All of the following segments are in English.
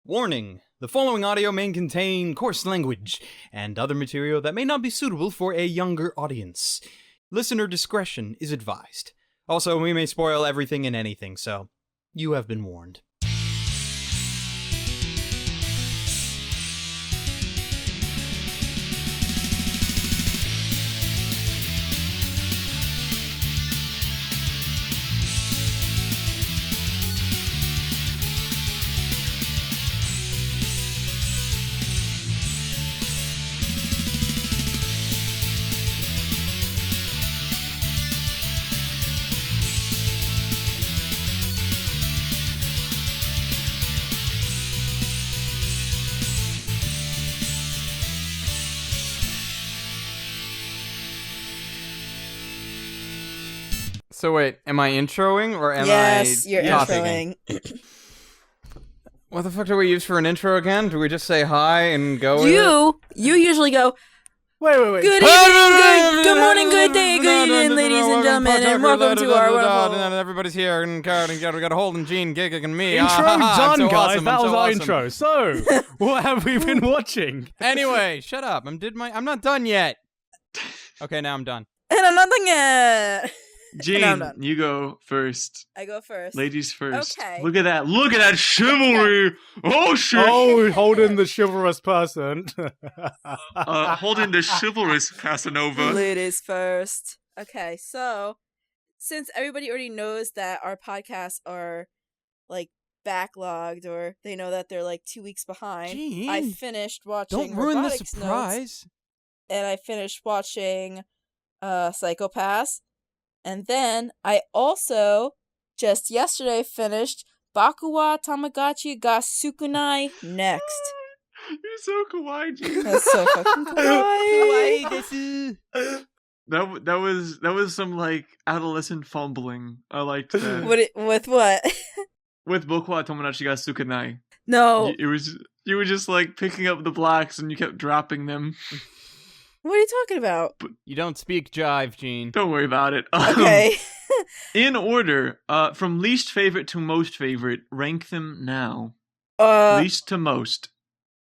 Warning! The following audio may contain coarse language and other material that may not be suitable for a younger audience. Listener discretion is advised. Also, we may spoil everything and anything, so you have been warned. So wait, am I introing or am Yes, I you're topping? introing. What the fuck do we use for an intro again? Do we just say hi and go with it? You usually go, Wait. good evening, good morning, good day, good evening, ladies and gentlemen, and welcome to our wonderful... Everybody's here, and we got Holden, Jeanne, Gigguk, and me. Intro I'm done, so guys. awesome, That I'm was so our awesome. intro. So, what have we been watching? Anyway, shut up. I'm not done yet. Okay, now I'm done. And I'm not done yet. Jeanne, you go first. I go first. Ladies first. Okay. Look at that chivalry. Oh shit. Oh, Holden, the chivalrous person. Holding the chivalrous Casanova. Ladies first. Okay, so, since everybody already knows that our podcasts are, like, backlogged, or they know that they're, like, 2 weeks behind, Jeanne, I finished watching Don't ruin the Robotics surprise. Notes, and I finished watching Psychopaths. And then I also just yesterday finished Boku wa Tamagotchi ga Sukunai next. You're so kawaii, Jeanne. That's so fucking kawaii. That was some like adolescent fumbling. I liked that. With what? With Boku wa Tomodachi ga Sukunai. No. You were just like picking up the blacks and you kept dropping them. What are you talking about? You don't speak jive, Jeanne. Don't worry about it. Okay. In order, from least favorite to most favorite, rank them now. Least to most.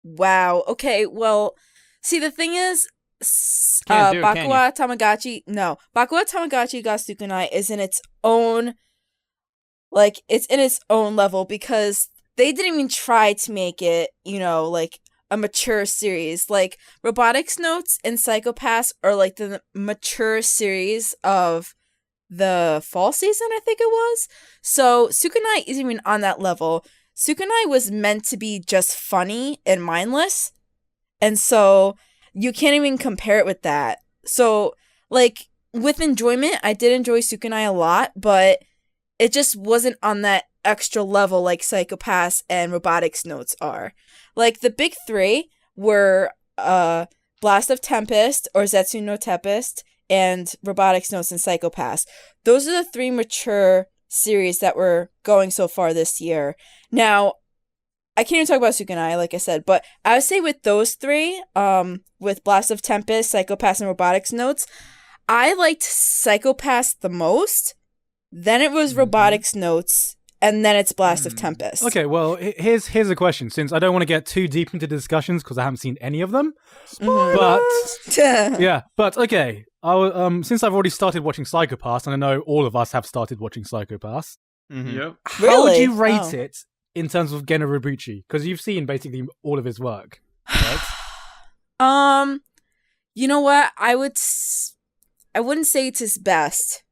Wow. Okay, well, see, the thing is, Can't do it, Boku can wa Tamagotchi, no. Boku wa Tamagotchi ga Sukunai is in its own, like, it's in its own level, because they didn't even try to make it, you know, like, a mature series. Like, Robotics Notes and Psychopaths are like the mature series of the fall season, I think it was. So Sukunai isn't even on that level. Sukunai was meant to be just funny and mindless, and so you can't even compare it with that. So, like, with enjoyment, I did enjoy Sukunai a lot, but it just wasn't on that extra level like Psychopaths and Robotics Notes are. Like, the big three were Blast of Tempest, or Zetsu no Tempest, and Robotics Notes and Psychopaths. Those are the three mature series that were going so far this year. Now, I can't even talk about Sukunai, like I said, but I would say with those three, with Blast of Tempest, Psychopaths, and Robotics Notes, I liked Psychopaths the most, then it was Robotics Notes, and then it's Blast of Tempest. Okay, well, here's a question. Since I don't want to get too deep into discussions because I haven't seen any of them, but okay. Since I've already started watching Psychopaths, and I know all of us have started watching Psychopaths, Yep. how would you rate it in terms of Geno Ribuchi? Because you've seen basically all of his work, right? You know what? I wouldn't say it's his best.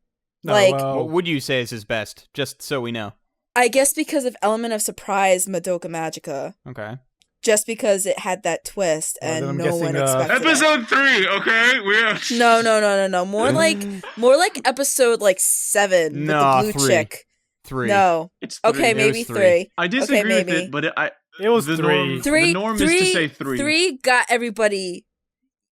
No, like, What would you say is his best? Just so we know. I guess because of element of surprise, Madoka Magica. Okay. Just because it had that twist then and I'm no guessing, one expected it. Episode 3, okay? We're No. More like episode like 7 Nah, with the blue 3. chick. 3. No. It's 3. Okay, maybe was 3. 3. I disagree okay, maybe. with it, but It was the 3. norm, Three. the norm three, is to say 3. 3 got everybody.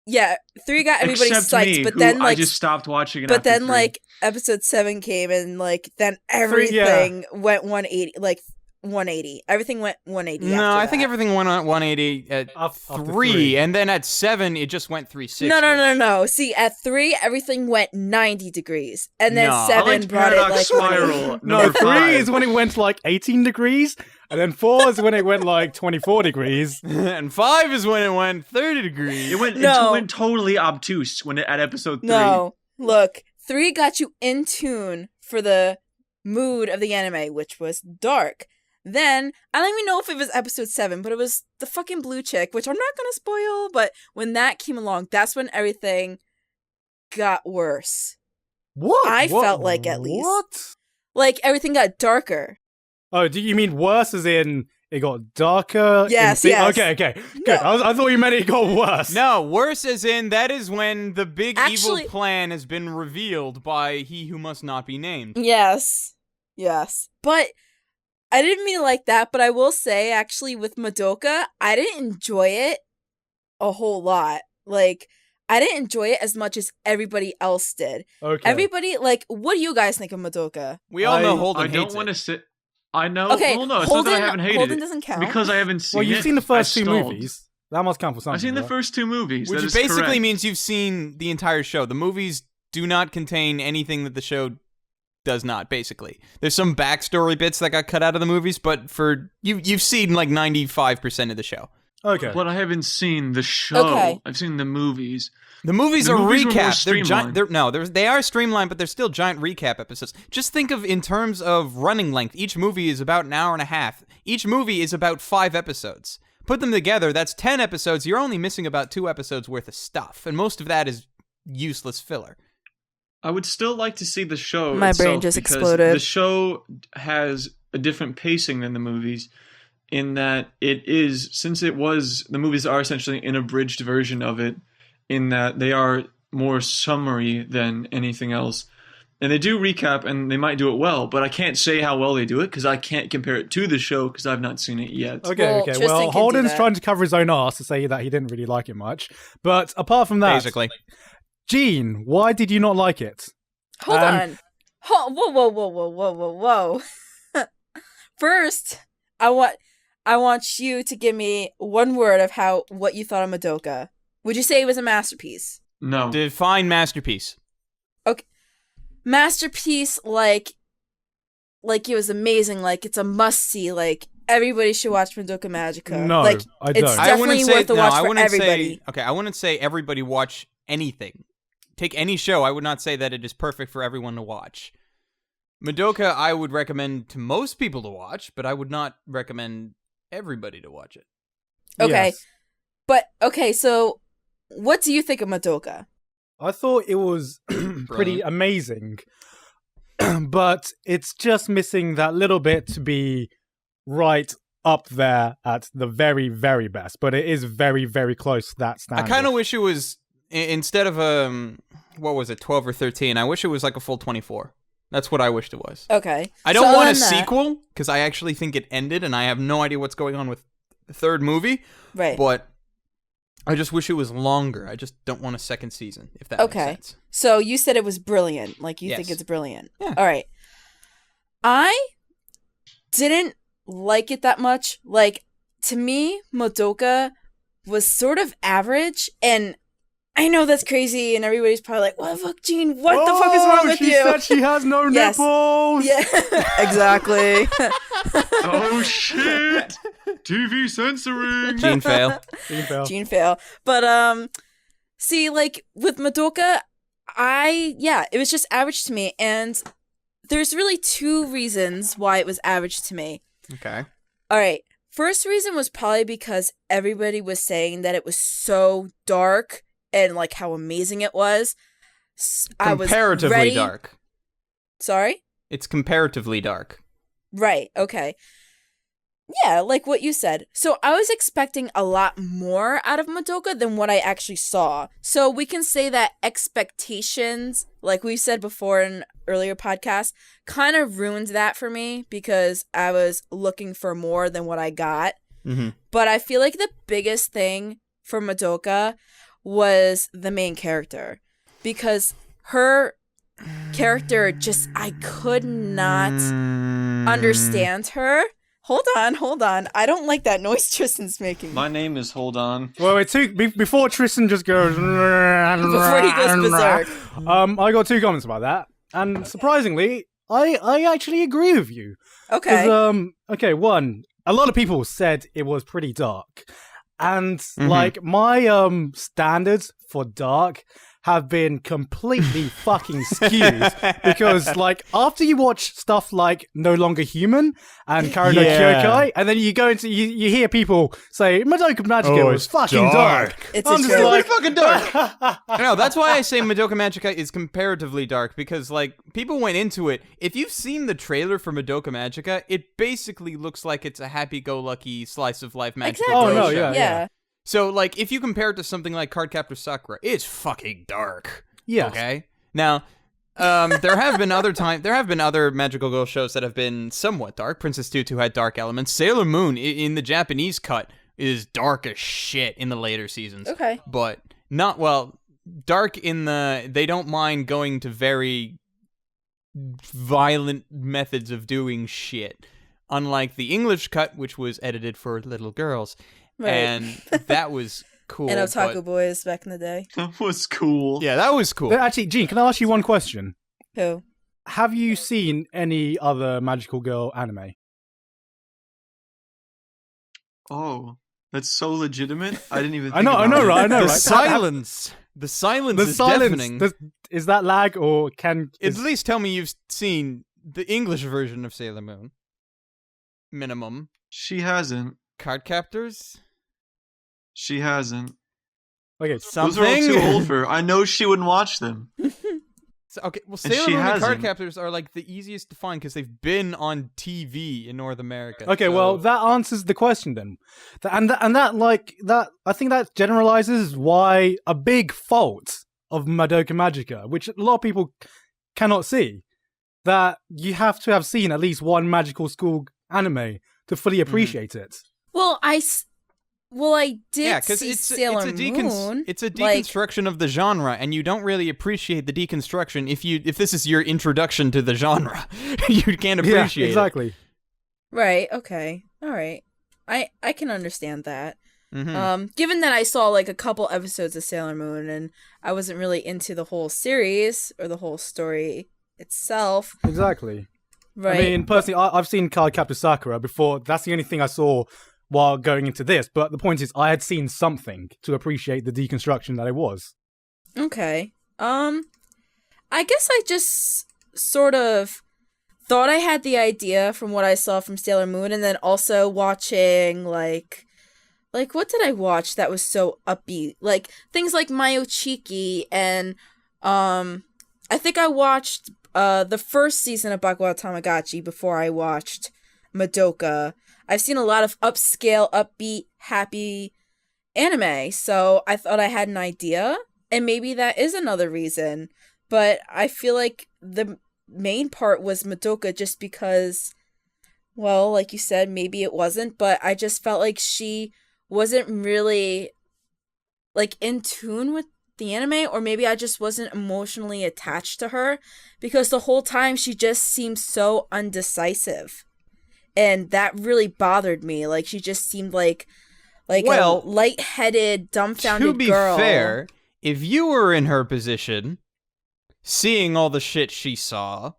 Yeah, 3 got everybody Except psyched, me, but who then I like, just stopped watching it. but after then 3. like episode 7 came and like then everything went 180. Like 180. Everything went 180. No, after I think that. everything went on 180 at After 3, and then at 7, it just went 360. No. See, at 3, everything went 90 degrees, and then No. I 7 liked brought it Paradox like 180. Spiral. No, number 3 5. is when it went like 18 degrees, and then 4 is when it went like 24 degrees. And 5 is when it went 30 degrees. It went totally obtuse at episode 3. No, look, 3 got you in tune for the mood of the anime, which was dark. Then, I don't even know if it was episode 7, but it was the fucking blue chick, which I'm not gonna spoil, but when that came along, that's when everything got worse. What? I felt like, at least. What? Like, everything got darker. Oh, do you mean worse as in it got darker? Yes, Okay, good. No. I thought you meant it got worse. No, worse as in that is when the big Actually- evil plan has been revealed by he who must not be named. Yes. But I didn't mean it like that, but I will say, actually, with Madoka, I didn't enjoy it a whole lot. Like, I didn't enjoy it as much as everybody else did. Okay. Everybody, like, what do you guys think of Madoka? We all know I Holden I don't hates want to it. sit. I know. Okay, Well, no, it's not that I haven't hated Holden it. doesn't count. Because I haven't seen it. Well, you've seen the first I 2 stalled. movies. That must count for something. I've seen the right? first 2 movies. Which that is basically correct. means you've seen the entire show. The movies do not contain anything that the show does not, basically. There's some backstory bits that got cut out of the movies, but for you've seen like 95% of the show. Okay. But I haven't seen the show. Okay. I've seen the movies. The movies The are movies were more recaps. They're giant. streamlined. They are streamlined, but they're still giant recap episodes. Just think of in terms of running length. Each movie is about an hour and a half. Each movie is about 5 episodes. Put them together, that's 10 episodes. You're only missing about 2 episodes worth of stuff, and most of that is useless filler. I would still like to see the show. My brain itself just because exploded. The show has a different pacing than the movies, in that it is, since it was, the movies are essentially an abridged version of it, in that they are more summary than anything else. And they do recap, and they might do it well, but I can't say how well they do it because I can't compare it to the show because I've not seen it yet. Well, Okay. Tristan Well, can do Holden's that. trying to cover his own ass to say that he didn't really like it much. But apart from that, Basically. Jeanne, why did you not like it? Hold on. Whoa. First, I want you to give me one word of what you thought of Madoka. Would you say it was a masterpiece? No. Define masterpiece. Okay. Masterpiece, like it was amazing, like it's a must-see, like everybody should watch Madoka Magica. No, like, I it's don't. definitely worth a watch for everybody. I wouldn't say everybody watch anything. Take any show, I would not say that it is perfect for everyone to watch. Madoka, I would recommend to most people to watch, but I would not recommend everybody to watch it. Okay. Yes. But, okay, so what do you think of Madoka? I thought it was pretty amazing, but it's just missing that little bit to be right up there at the very, very best. But it is very, very close to that standard. I kind of wish it was, instead of, 12 or 13, I wish it was like a full 24. That's what I wished it was. Okay. I don't So want a other than that- sequel, because I actually think it ended, and I have no idea what's going on with the 3rd movie. Right. But I just wish it was longer. I just don't want a 2nd season, if that Okay. makes sense. So you said it was brilliant. Like, you think Yes. it's brilliant. Yeah. All right. I didn't like it that much. Like, to me, Madoka was sort of average, and I know that's crazy, and everybody's probably like, what the fuck, Jeanne? What the fuck is wrong with she you? said she has no Yes. nipples! Yeah, exactly. Oh shit! TV censoring. Gene fail. Jeanne fell. Jeanne fail. But, see, like, with Madoka, it was just average to me, and there's really 2 reasons why it was average to me. Okay. All right. First reason was probably because everybody was saying that it was so dark and like how amazing it was. I was Comparatively ready. dark. Sorry? It's comparatively dark. Right. Okay. Yeah, like what you said. So I was expecting a lot more out of Madoka than what I actually saw. So we can say that expectations, like we said before in earlier podcasts, kind of ruined that for me because I was looking for more than what I got. Mm-hmm. But I feel like the biggest thing for Madoka was the main character. Because her character just, I could not understand her. Hold on. I don't like that noise Tristan's making. My name is Hold On. Well, before Tristan just goes... Before he goes berserk. I got 2 comments about that. And surprisingly, I actually agree with you. Okay. Okay, one, a lot of people said it was pretty dark. And, like, my standards for dark have been completely fucking skewed. Because, like, after you watch stuff like No Longer Human and Karo no Kyokai, and then you go into, you hear people say, Madoka Magica was fucking dark. It's I'm a just joke. like, Fucking dark. No, that's why I say Madoka Magica is comparatively dark, because, like, people went into it. If you've seen the trailer for Madoka Magica, it basically looks like it's a happy-go-lucky slice-of-life magical Exactly. girl Oh, no, show. yeah. So, like, if you compare it to something like Cardcaptor Sakura, it's fucking dark. Yes. Okay? Now, there have been other magical girl shows that have been somewhat dark. Princess Tutu had dark elements. Sailor Moon, in the Japanese cut, is dark as shit in the later seasons. Okay. But not, well, dark in the, they don't mind going to very violent methods of doing shit. Unlike the English cut, which was edited for little girls. Right. And that was cool. And Otaku but- Boys back in the day. That was cool. Yeah, that was cool. Actually, Jeanne, can I ask you one question? Who? Have you seen any other magical girl anime? Oh, that's so legitimate. I didn't even. I know, right? The right? silence. The silence is deafening. Is that lag or can... At least tell me you've seen the English version of Sailor Moon. Minimum. She hasn't. Cardcaptors? She hasn't. Okay, Something? Those are all too old for her. I know she wouldn't watch them. Okay, well, And Sailor she Moon and hasn't. Cardcaptors are like the easiest to find because they've been on TV in North America. Okay, so- well, that answers the question then. I think that generalizes why a big fault of Madoka Magica, which a lot of people cannot see, that you have to have seen at least one magical school anime to fully appreciate it. Well, I did Yeah, because see it's Sailor a Moon. it's a like- deconstruction of the genre, and you don't really appreciate the deconstruction if this is your introduction to the genre. You can't appreciate Yeah, exactly. Right, okay. All right. I can understand that. it. Given that I saw like a couple episodes of Sailor Moon and I wasn't really into the whole series or the whole story itself. Exactly. Right. I mean, personally, I've seen Cardcaptor Sakura before. That's the only thing I saw while going into this. But the point is, I had seen something to appreciate the deconstruction that it was. Okay. I guess I just sort of thought I had the idea from what I saw from Sailor Moon, and then also watching like what did I watch that was so upbeat? Like things like Mayo Chiki, and I think I watched the first season of Bakuwa Tamagotchi before I watched Madoka. I've seen a lot of upscale, upbeat, happy anime, so I thought I had an idea, and maybe that is another reason. But I feel like the main part was Madoka just because, well, like you said, maybe it wasn't, but I just felt like she wasn't really, like, in tune with the anime, or maybe I just wasn't emotionally attached to her, because the whole time she just seemed so undecisive. And that really bothered me. Like, she just seemed like a lightheaded, dumbfounded girl. To be fair, if you were in her position, seeing all the shit she saw,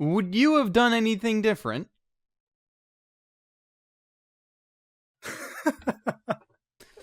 would you have done anything different?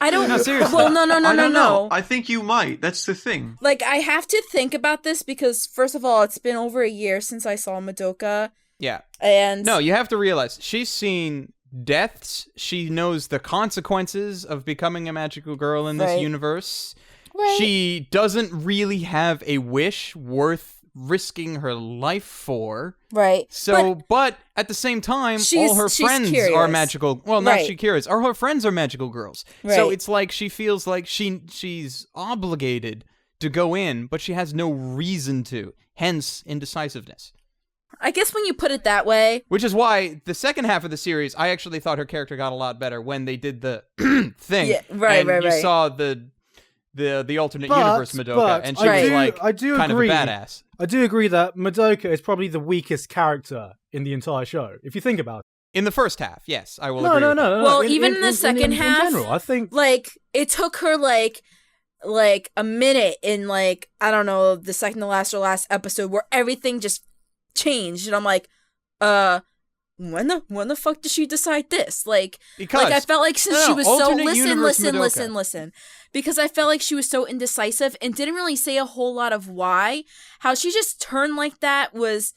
I don't No, seriously. Well, no. I don't know. I think you might. That's the thing. Like, I have to think about this because, first of all, it's been over a year since I saw Madoka. Yeah. And No, you have to realize, she's seen deaths, she knows the consequences of becoming a magical girl in this Right. universe. Right. She doesn't really have a wish worth risking her life for. Right. So, but at the same time, all her she's friends curious. are magical. Well, not Right. she curious. All her friends are magical girls. So Right. it's like she feels like she's obligated to go in, but she has no reason to. Hence, indecisiveness. I guess when you put it that way, Which is why the second half of the series, I actually thought her character got a lot better when they did the thing. Yeah, right, and right, you right. saw the alternate universe Madoka, and she I was do- like I do kind agree. of a badass. I do agree that Madoka is probably the weakest character in the entire show, if you think about it. In the first half, yes, I will No, agree no, with that. no. Well, even in the second half, in general, I think like it took her like a minute in like I don't know the second to last or last episode where everything just changed, and I'm like, when the fuck did she decide this? Because I felt like since she was so alternate universe Madoka. listen, because I felt like she was so indecisive and didn't really say a whole lot of why. How she just turned like that was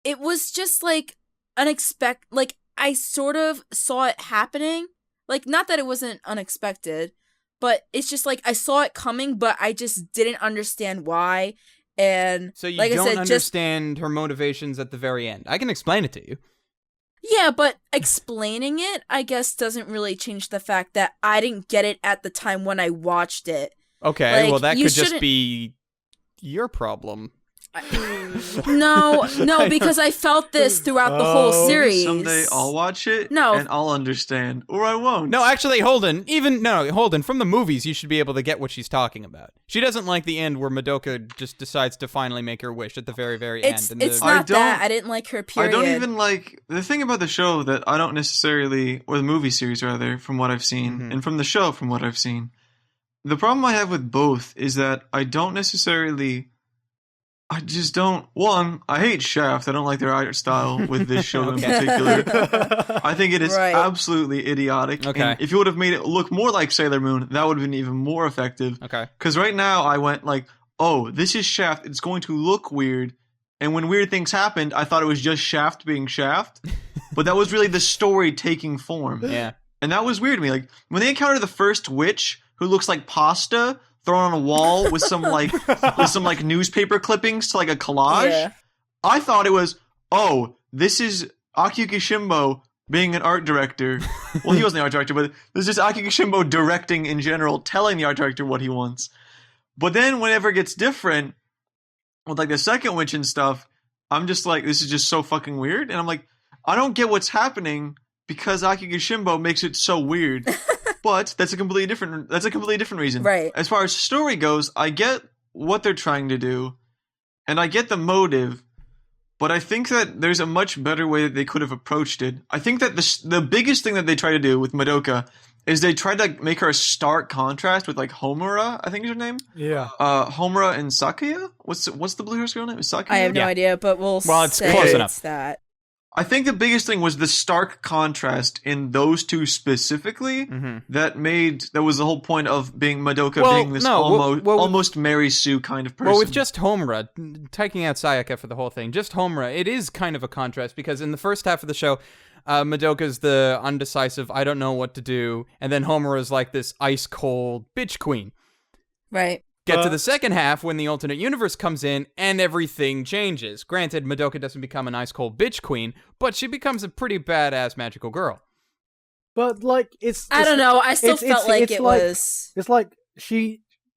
just like unexpected. Like I sort of saw it happening. Like not that it wasn't unexpected, but it's just like I saw it coming, but I just didn't understand why. And So you like don't I said, understand her motivations at the very end. I can explain it to you. Yeah, but explaining it, I guess, doesn't really change the fact that I didn't get it at the time when I watched it. Okay, Like, well that you could just shouldn't- be your problem. No, because I felt this throughout the whole Oh. series. Someday I'll watch it No. and I'll understand, or I won't. No, actually, Holden, from the movies, you should be able to get what she's talking about. She doesn't like the end where Madoka just decides to finally make her wish at the very, very It's end. it's I not don't- that I didn't like her. Period. I don't even like the thing about the show that I don't necessarily, or the movie series rather, from what I've seen, Mhm. and from the show from what I've seen. The problem I have with both is that I just don't. One, I hate Shaft. I don't like their art style with this show in Okay. particular. I think it is Right. absolutely idiotic. Okay. And if you would have made it look more like Sailor Moon, that would have been even more effective. Okay. Because right now I went like, oh, this is Shaft. It's going to look weird. And when weird things happened, I thought it was just Shaft being Shaft. But that was really the story taking form. Yeah. And that was weird to me. Like, when they encounter the first witch who looks like pasta thrown on a wall with some like newspaper clippings to like a collage, Yeah. I thought it was, oh, this is Aki Kishimbo being an art director. Well, he wasn't the art director, but this is just Aki Kishimbo directing in general, telling the art director what he wants. But then whenever it gets different, with like the second witch and stuff, I'm just like, this is just so fucking weird. And I'm like, I don't get what's happening because Aki Kishimbo makes it so weird. But that's a completely different reason. Right. As far as story goes, I get what they're trying to do, and I get the motive, but I think that there's a much better way that they could have approached it. I think that the biggest thing that they try to do with Madoka is they tried to make her a stark contrast with like Homura, I think is her name. yeah. Homura and Sakuya? What's the blue hair girl name? Is Sakuya? I have no Yeah. idea, but we'll Well, it's say close it's enough. that. I think the biggest thing was the stark contrast in those two specifically Mm-hmm. that was the whole point of being Madoka Well, being this no, almost Mary Sue kind of person. Well, with just Homura, taking out Sayaka for the whole thing, just Homura, it is kind of a contrast because in the first half of the show, Madoka's the undecisive, I don't know what to do, and then Homura's like this ice-cold bitch queen. Right. Get to the second half when the alternate universe comes in and everything changes. Granted, Madoka doesn't become an ice-cold bitch queen, but she becomes a pretty badass magical girl. But like I don't know. I still felt like it's it like- was. It's like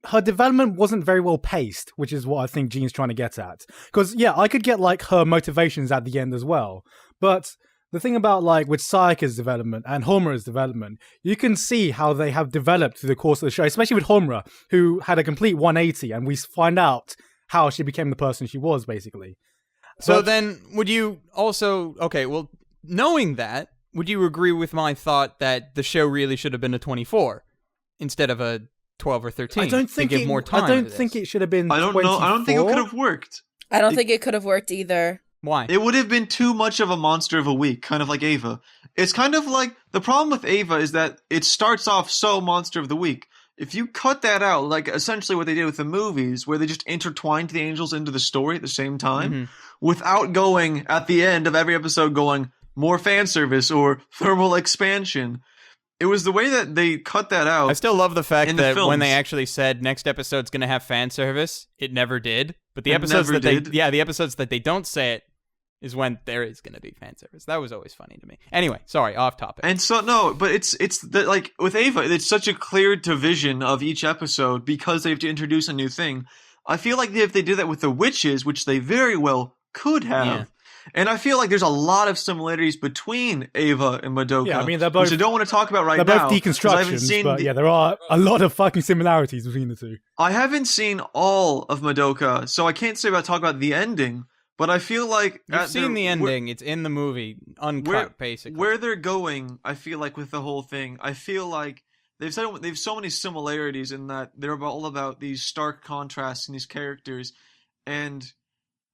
her development wasn't very well paced, which is what I think Jean's trying to get at. Because yeah, I could get like her motivations at the end as well, but the thing about like with Sayaka's development and Homura's development, you can see how they have developed through the course of the show, especially with Homura, who had a complete 180, and we find out how she became the person she was, basically. So But- then, would you also... Okay, well, knowing that, would you agree with my thought that the show really should have been a 24 instead of a 12 or 13 I don't think to give more time I don't to think this? it should have been. I don't know. I don't think it 24. could have worked. I don't think it could have worked either. Why? It would have been too much of a monster of a week, kind of like Ava. It's kind of like the problem with Ava is that it starts off so monster of the week. If you cut that out, like essentially what they did with the movies, where they just intertwined the angels into the story at the same time, Mhm. without going at the end of every episode going more fan service or thermal expansion. It was the way that they cut that out. I still love the fact in the that when they films. actually said next episode's going to have fan service, it never did. But the It episodes never that did. the episodes that they don't say it is when there is going to be fan service. That was always funny to me. Anyway, sorry, off topic. And so no, but it's the, like with Ava, it's such a clear division of each episode because they have to introduce a new thing. I feel like if they did that with the witches, which they very well could have, Yeah. and I feel like there's a lot of similarities between Ava and Madoka. Yeah, I mean, they're both- which I don't want to talk about right They're now. both 'cause I haven't deconstructions, seen but the- yeah, there are a lot of fucking similarities between the two. I haven't seen all of Madoka, so I can't talk about the ending. But I feel like You've seen the ending. It's in the movie, uncut, basically. Where they're going, I feel like with the whole thing, I feel like they've so many similarities in that they're all about these stark contrasts in these characters, and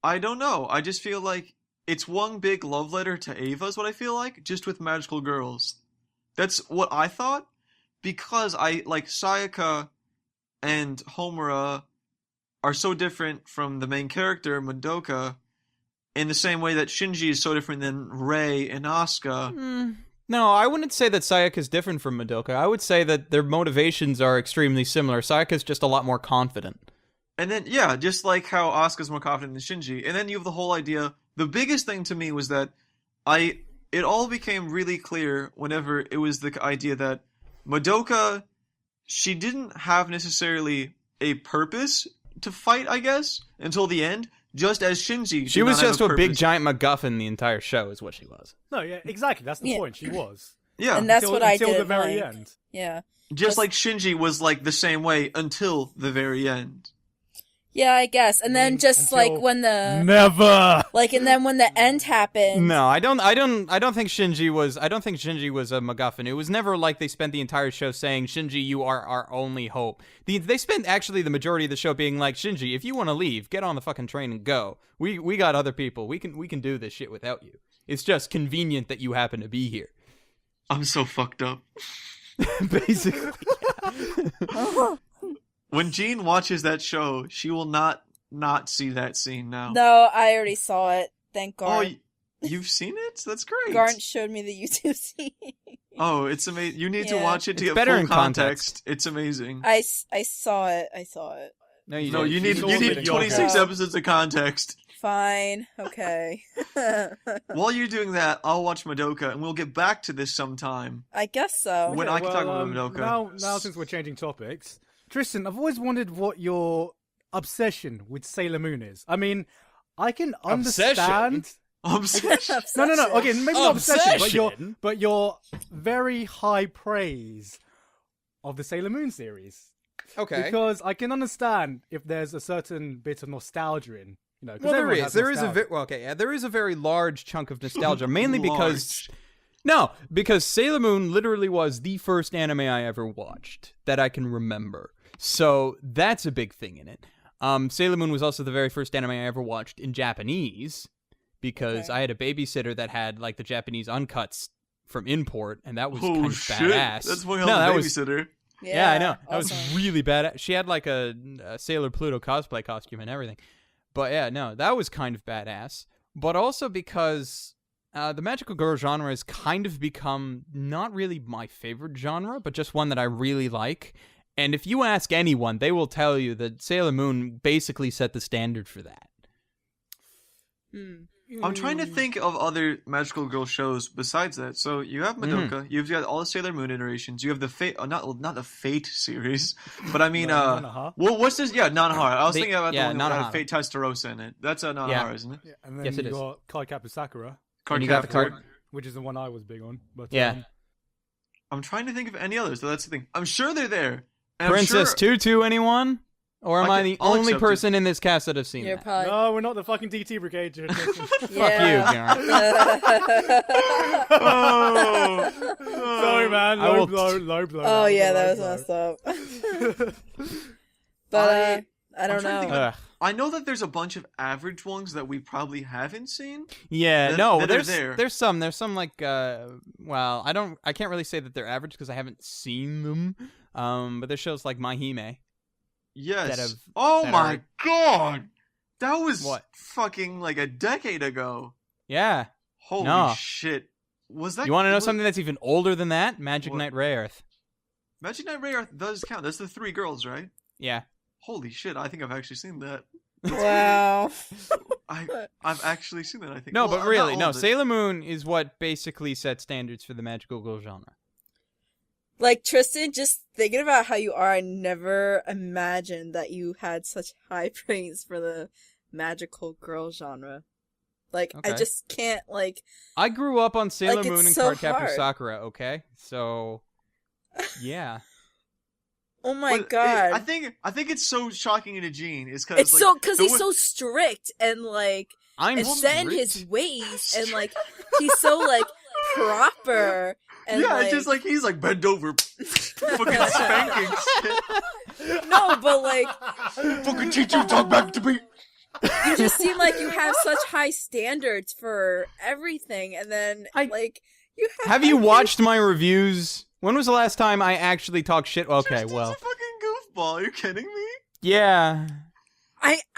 I don't know. I just feel like it's one big love letter to Eva is what I feel like, just with magical girls. That's what I thought, because I like Sayaka and Homura are so different from the main character, Madoka, in the same way that Shinji is so different than Rei and Asuka. No, I wouldn't say that Sayaka's different from Madoka. I would say that their motivations are extremely similar. Sayaka's just a lot more confident. And then, yeah, just like how Asuka's more confident than Shinji. And then you have the whole idea. The biggest thing to me was that it all became really clear whenever it was the idea that Madoka, she didn't have necessarily a purpose to fight, I guess, until the end. Just as Shinji, she was just a big giant MacGuffin the entire show, is what she was. No, yeah, exactly. That's the point. She was. Yeah, and that's what I did until the very like, end. Yeah, just like Shinji was like the same way until the very end. Yeah, I guess. And then just like when the never and then when the end happened. No, I don't think Shinji was a MacGuffin. It was never like they spent the entire show saying, Shinji, you are our only hope. They spent actually the majority of the show being like, Shinji, if you want to leave, get on the fucking train and go. We got other people. We can do this shit without you. It's just convenient that you happen to be here. I'm so fucked up. Basically. Yeah. When Jeanne watches that show, she will not see that scene now. No, I already saw it. Thank God. Oh, you've seen it? That's great. Garnt showed me the YouTube scene. Oh, it's amazing. You need to watch it to it's get better full in context. It's amazing. I saw it. I saw it. No, you need 26 episodes of context. Fine. Okay. While you're doing that, I'll watch Madoka, and we'll get back to this sometime. I guess so. When I can talk about Madoka. Now, since we're changing topics, Tristan, I've always wondered what your obsession with Sailor Moon is. I mean, I can understand... Obsession? No. Okay, maybe not obsession, but your very high praise of the Sailor Moon series. Okay. Because I can understand if there's a certain bit of nostalgia in, you know. Well, there is a very large chunk of nostalgia, mainly because Sailor Moon literally was the first anime I ever watched that I can remember. So that's a big thing in it. Sailor Moon was also the very first anime I ever watched in Japanese, because I had a babysitter that had like the Japanese uncuts from import, and that was kind of badass. That's one hell of a babysitter. Yeah, I know. That was really badass. She had like a Sailor Pluto cosplay costume and everything. But yeah, no, that was kind of badass. But also because the magical girl genre has kind of become not really my favorite genre, but just one that I really like. And if you ask anyone, they will tell you that Sailor Moon basically set the standard for that. I'm trying to think of other magical girl shows besides that. So you have Madoka, you've got all the Sailor Moon iterations. You have the Fate, not the Fate series, but I mean, well, what's this? Yeah, Nanahara. I was thinking about the one that had Fate Testarossa in it. That's a Nanahara, isn't it? Yeah, and then you got Cardcaptor Sakura, Cardcaptor, which is the one I was big on. But I'm trying to think of any others. So that's the thing. I'm sure they're there. Princess Tutu, anyone? Or am I the only person in this cast that have seen that? No, we're not the fucking DT Brigade. Fuck you, Garnt. Sorry, man. Low blow. Oh, yeah, that was messed up. But, I don't know. I know that there's a bunch of average ones that we probably haven't seen. Yeah, there's some like, well, I can't really say that they're average because I haven't seen them. But there's shows like My-HiME. Yes. My god! That was fucking like a decade ago. Yeah. Holy shit. Was that? You want to know something that's even older than that? Magic Knight Rayearth. Magic Knight Rayearth does count. That's the 3 girls, right? Yeah. Holy shit, I think I've actually seen that. Wow. I've actually seen that, I think. No, but really, no. Sailor Moon is what basically set standards for the magical girl genre. Like, Tristan, just thinking about how you are, I never imagined that you had such high praise for the magical girl genre. Like, I just can't, like... I grew up on Sailor Moon and so Cardcaptor Sakura, okay? So, yeah. Oh my god. I think it's so shocking to Jeanne is because he's so strict and, like... I'm and set in strict. his ways, and like he's so like proper. And, yeah, like, it's just like he's like bend over, fucking spanking shit. no, but like Fucking teach you to talk back to me. you just seem like you have such high standards for everything, and then like you Have you watched my reviews? When was the last time I actually talked shit? Okay, Tristan's well, a fucking goofball. Are you kidding me? yeah.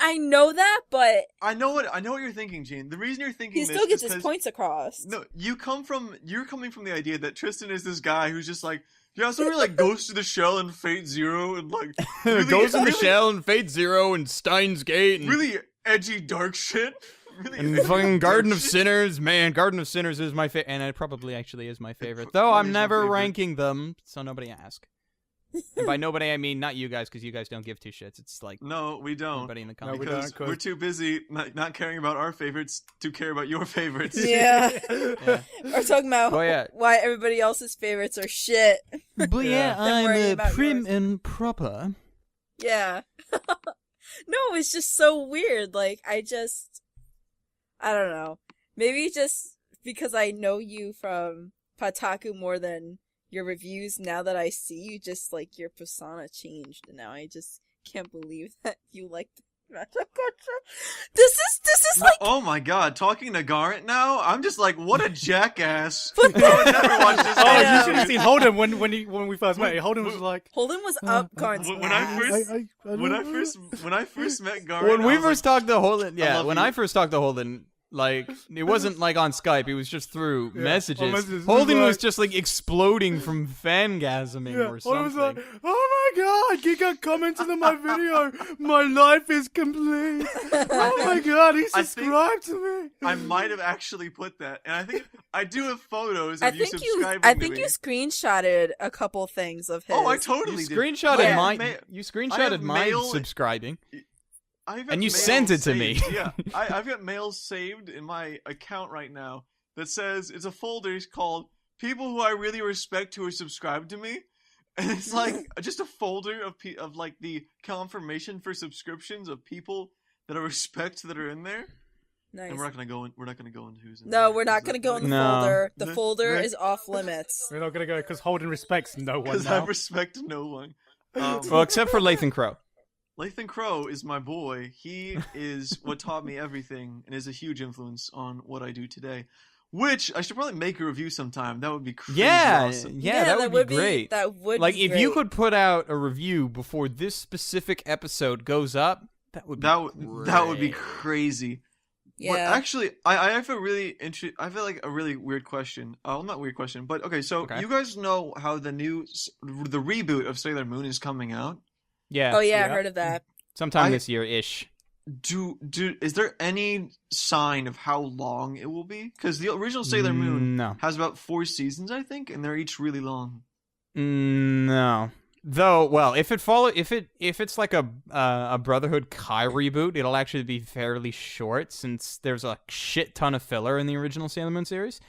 I know that, but I know what you're thinking, Jeanne. The reason you're thinking he this still gets is his 'cause- points across. No, you're coming from the idea that Tristan is this guy who's just like, yeah, so he like goes to the shell and Fate Zero and like really, Goes in the really- Shell and Fate Zero and Steins Gate and, really edgy dark shit. Really and edgy, fucking dark Garden of shit. Sinners. Man, Garden of Sinners is my favorite, and it probably actually is my favorite. Though probably I'm is your never favorite. ranking them, so nobody ask. And by nobody, I mean not you guys, because you guys don't give two shits. It's like No, we don't. everybody in the No, comments. we Because don't, we're too busy not caring about our favorites to care about your favorites. Yeah. Yeah. Or talking about Oh, yeah. why everybody else's favorites are shit. But yeah, Don't worry about prim yours. and proper. Yeah. No, it's just so weird. Like, I don't know. Maybe just because I know you from PodTaku more than your reviews, now that I see you, just like your persona changed, and now I just can't believe that you like Madoka. This is like Oh my god, talking to Garrett now? I'm just like, what a jackass. But I would never watch this Oh, I you know. should have seen Holden when we first met. Holden was like, Holden was up Garn's when I ass. first- when I first met Garrett, When I we was first like, talked to Holden, I yeah, love when you. I first talked to Holden, like, it wasn't like on Skype, it was just through messages. messages. Holden It was was like- just like exploding from fangasming or Holden something. was like, oh my god, Gigguk commented on my video. My life is complete. Oh my god, he I think- subscribed to me. I might have actually put that, and I think I do have photos of I you think subscribing I to think me. you screenshotted a couple things of his. Oh, I You totally did. screenshotted I have my, ma- you I screenshotted have my mail- subscribing. I've got and you mail sent it to me. saved. Yeah, I've got mail saved in my account right now that says it's a folder called "People Who I Really Respect Who Are Subscribed to Me," and it's like just a folder of like the confirmation for subscriptions of people that I respect that are in there. Nice. And we're not gonna go into who's in No, there, we're not 'cause gonna go in the No. folder. The The- folder the- is off limits. We're not gonna go because Holden respects no one because I now. respect no one. Well, except for Lathan Crow. Lathan Crow is my boy. He is what taught me everything and is a huge influence on what I do today. Which I should probably make a review sometime. That would be crazy Yeah, awesome. yeah, that would be great. That would Like, be if you great. could put out a review before this specific episode goes up, that would be That would be great. crazy. Yeah. But actually, I have a really I feel like a really weird question. Well, not weird question, but okay. So Okay. you guys know how the reboot of Sailor Moon is coming out? Yeah, Oh yeah, I Yeah. heard of that. sometime I- this year-ish. Is there any sign of how long it will be? Because the original Sailor Moon No. has about 4 seasons, I think, and they're each really long. No. Though, well, if it's like a Brotherhood Kai reboot, it'll actually be fairly short since there's a shit ton of filler in the original Sailor Moon series.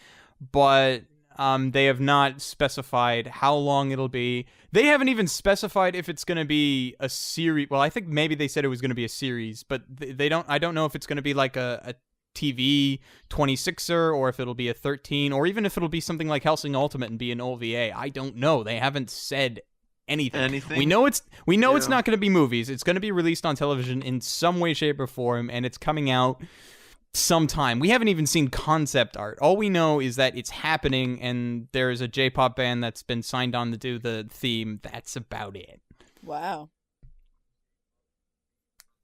But they have not specified how long it'll be. They haven't even specified if it's going to be a series. Well, I think maybe they said it was going to be a series, but they don't. I don't know if it's going to be like a TV 26er or if it'll be a 13 or even if it'll be something like Hellsing Ultimate and be an OVA. I don't know. They haven't said anything. We know it's Yeah. not going to be movies. It's going to be released on television in some way, shape, or form, and it's coming out sometime. We haven't even seen concept art. All we know is that it's happening, and there's a J-pop band that's been signed on to do the theme. That's about it. Wow.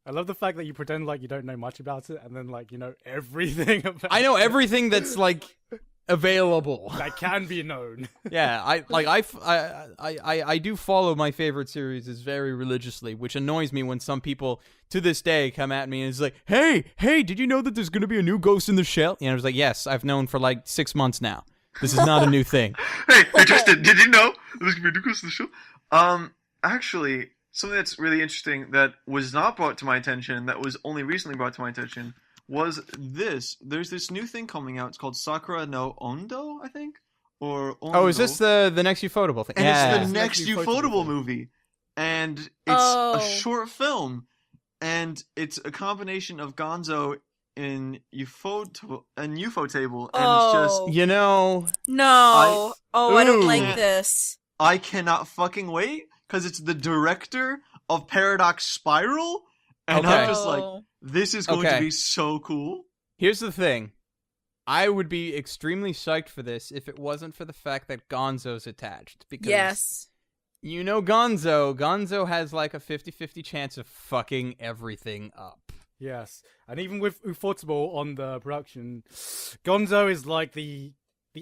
I love the fact that you pretend like you don't know much about it, and then like you know everything about. I know everything that's like available. that can be known. Yeah, I do follow my favorite series very religiously, which annoys me when some people to this day come at me and is like, hey, did you know that there's gonna be a new Ghost in the Shell? And I was like, yes, I've known for like 6 months now. This is not a new thing. Hey, Justin, did you know there's gonna be a new Ghost in the Show? Actually, something that's really interesting that was not brought to my attention, that was only recently brought to my attention, was this. There's this new thing coming out. It's called Sakura no Ondo, I think, or Ondo. Oh, is this the next Ufotable thing? And Yeah. it's the next Next Ufotable Ufotable thing. movie, and it's Oh. a short film, and it's a combination of Gonzo in UFO Table, and it's just You know, No. I don't Ooh. like this. I cannot fucking wait because it's the director of Paradox Spiral, and Okay. I'm just like, this is going to Okay. be so cool. here's the thing. I would be extremely psyched for this if it wasn't for the fact that Gonzo's attached. Because Yes. you know Gonzo. Gonzo has like a 50-50 chance of fucking everything up. Yes, and even with Ufotable on the production, Gonzo is like the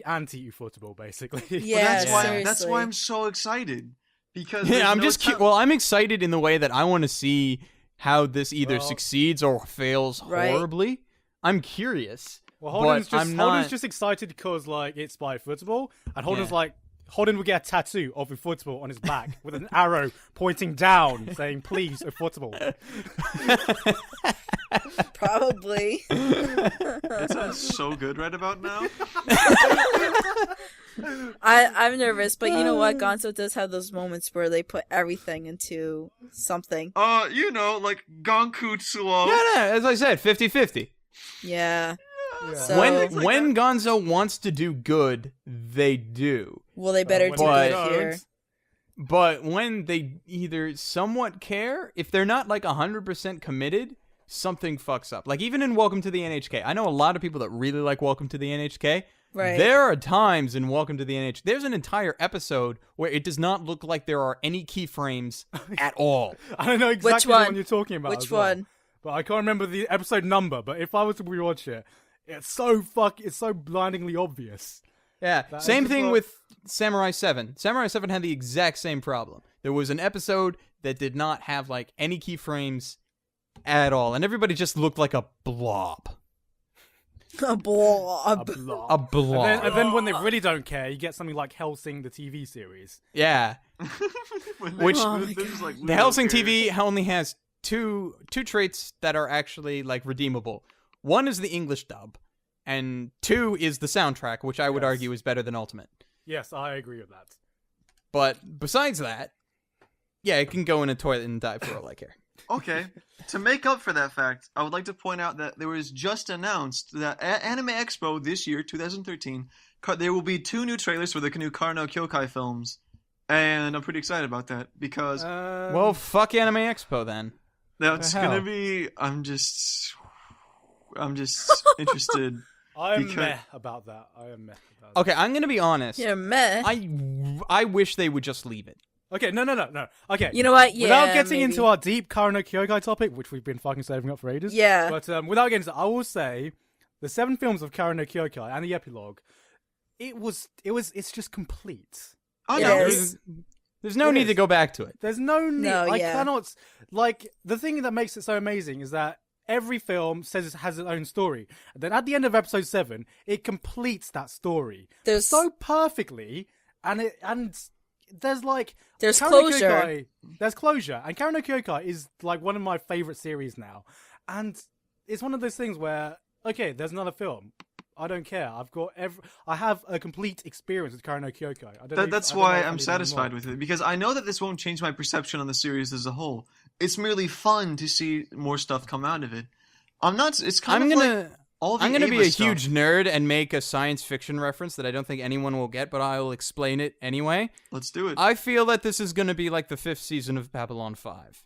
anti-Ufotable, basically. Yeah, That's why seriously. I'm so excited because Yeah, there's I'm no just time- well, I'm excited in the way that I want to see how this either Well- succeeds or fails Right. horribly. I'm curious. Well, Holden's but I'm not... Holden's just excited because like it's by Ufotable, and Holden's Yeah. like Holden would get a tattoo of Ufotable on his back with an arrow pointing down, saying "Please, Ufotable." Probably. That sounds so good right about now. I'm nervous, but you know what? Gonzo does have those moments where they put everything into something. Like Gonkutsuo. No, as I said, 50-50. Yeah. Yeah. So When Gonzo wants to do good, they do. well, they better when do they it don't, here. But when they either somewhat care, if they're not like 100% committed, something fucks up. Like even in Welcome to the NHK, I know a lot of people that really like Welcome to the NHK. Right. There are times in Welcome to the NHK, there's an entire episode where it does not look like there are any keyframes at all. I don't know exactly the one? one you're talking about. Which as well, one? But I can't remember the episode number. But if I was to rewatch it, it's so blindingly obvious. Yeah, That same is thing what- with Samurai 7. Samurai 7 had the exact same problem. There was an episode that did not have like any keyframes at all, and everybody just looked like a blob. A blob. A blob. And then when they really don't care, you get something like Hellsing, the TV series. Yeah. Which- Oh my this is like The Hellsing TV only has two traits that are actually like redeemable. One is the English dub, and two is the soundtrack, which I would Yes. argue is better than Ultimate. Yes, I agree with that. But besides that, yeah, it can go in a toilet and die for all I care. Okay, to make up for that fact, I would like to point out that there was just announced that at Anime Expo this year, 2013, there will be 2 new trailers for the new Karno Kyokai films, and I'm pretty excited about that because Well, fuck Anime Expo then. that's the hell? gonna be. I'm just interested. I am because- meh about that. I am meh about that. Okay, I'm gonna be honest. Yeah, meh. I wish they would just leave it. Okay, no. Okay. You know what? Yeah. Without getting maybe. into our deep Karano Kyokai topic, which we've been fucking saving up for ages. Yeah. But without getting into I will say, the 7 films of Karano Kyokai and the epilogue, it's just complete. Oh Yeah, no, it There's, is. there's no It need is. to go back to it. There's no need. No, I yeah. cannot. Like, the thing that makes it so amazing is that every film says it has its own story. And then at the end of episode 7, it completes that story There's so perfectly. And there's like. There's Karano closure. Kyokai- there's closure. And Karano Kyokai is like one of my favorite series now. And it's one of those things where, okay, there's another film. I don't care. I have a complete experience with Karano Kyokai. that's why I'm satisfied with it because I know that this won't change my perception on the series as a whole. It's merely fun to see more stuff come out of it. I'm not. It's kind I'm of gonna like all the I'm gonna Ava be a stuff. huge nerd and make a science fiction reference that I don't think anyone will get, but I'll explain it anyway. Let's do it. I feel that this is gonna be like the 5th season of Babylon 5.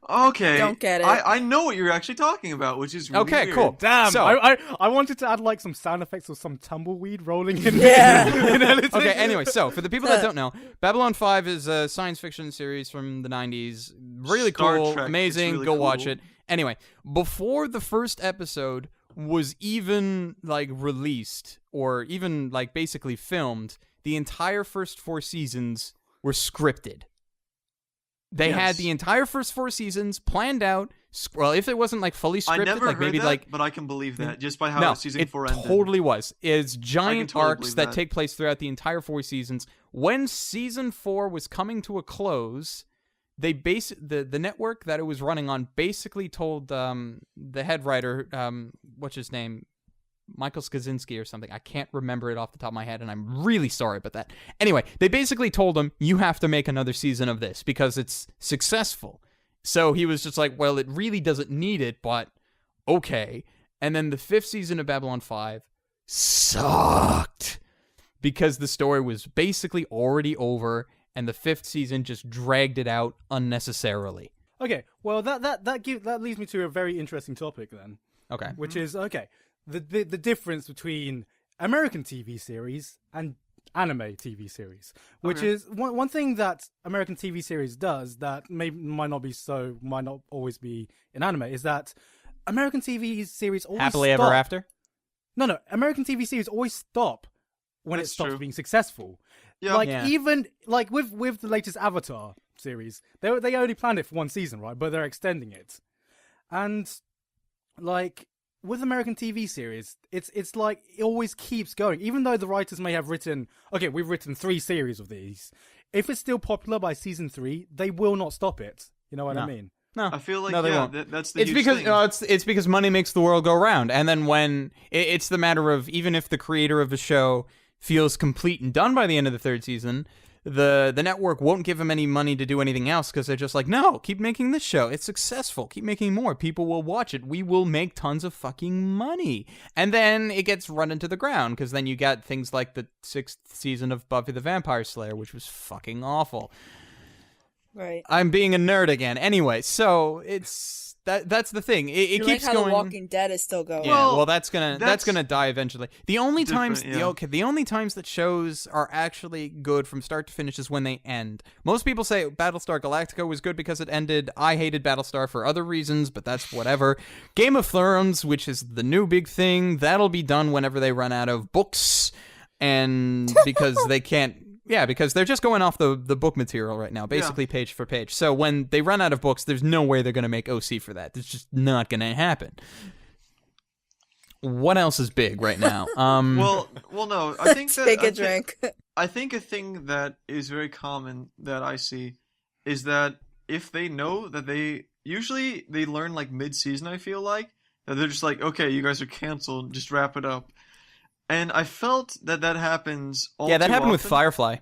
Okay. Don't get it. I know what you're actually talking about, which is really Okay, weird. cool. Damn, So- I wanted to add like some sound effects or some tumbleweed rolling in. Yeah. in editing. Okay, anyway, so for the people that don't know, Babylon 5 is a science fiction series from the 90s. Really Star cool, Trek, amazing, it's really go watch cool. it. Anyway, before the first episode was even like released or even like basically filmed, the entire first 4 seasons were scripted. They had Yes. the entire first 4 seasons planned out. Well, if it wasn't like fully scripted, I never like heard maybe that, like but I can believe that just by how no, season it 4 ended. totally was. It's giant totally arcs believe that that. take place throughout the entire 4 seasons. When season 4 was coming to a close, they the network that it was running on basically told the head writer, what's his name, Michael Skaczynski or something. I can't remember it off the top of my head, and I'm really sorry about that. Anyway, they basically told him, you have to make another season of this because it's successful. So he was just like, well, it really doesn't need it, but okay. And then the 5th season of Babylon 5 sucked because the story was basically already over, and the 5th season just dragged it out unnecessarily. Okay, well that leads me to a very interesting topic then. Okay. Which is the difference between American TV series and anime TV series, which is one thing that American TV series does that might not always be in anime, is that American TV series always Happily Ever After? No, American TV series always stop when it stops being successful. Yeah. Even like with the latest Avatar series, they only planned it for one season, right? But they're extending it, and like with American TV series, it's like it always keeps going, even though the writers may have written, okay, we've written 3 series of these. If it's still popular by season 3, they will not stop it. You know what I mean? No, I feel like they won't. that's the It's huge because thing. it's because money makes the world go round, and then when it's the matter of, even if the creator of the show feels complete and done by the end of the 3rd season, the network won't give him any money to do anything else, because they're just like, no, keep making this show. It's successful. Keep making more. People will watch it. We will make tons of fucking money. And then it gets run into the ground, because then you got things like the 6th season of Buffy the Vampire Slayer, which was fucking awful. Right. I'm being a nerd again. Anyway, so it's that's the thing. It You keeps like how going. The Walking Dead is still going. Yeah, Well, well, that's gonna die eventually. The only times the only times that shows are actually good from start to finish is when they end. Most people say Battlestar Galactica was good because it ended. I hated Battlestar for other reasons, but that's whatever. Game of Thrones, which is the new big thing, that'll be done whenever they run out of books, and because they can't. Yeah, because they're just going off the book material right now, basically page for page. So when they run out of books, there's no way they're going to make OC for that. It's just not going to happen. What else is big right now? Well, no. I think that Take a drink. I think a thing that is very common that I see is that if they know that they learn like mid-season, I feel like, that they're just like, okay, you guys are canceled, just wrap it up. And I felt that happens all that too happened with often. Firefly.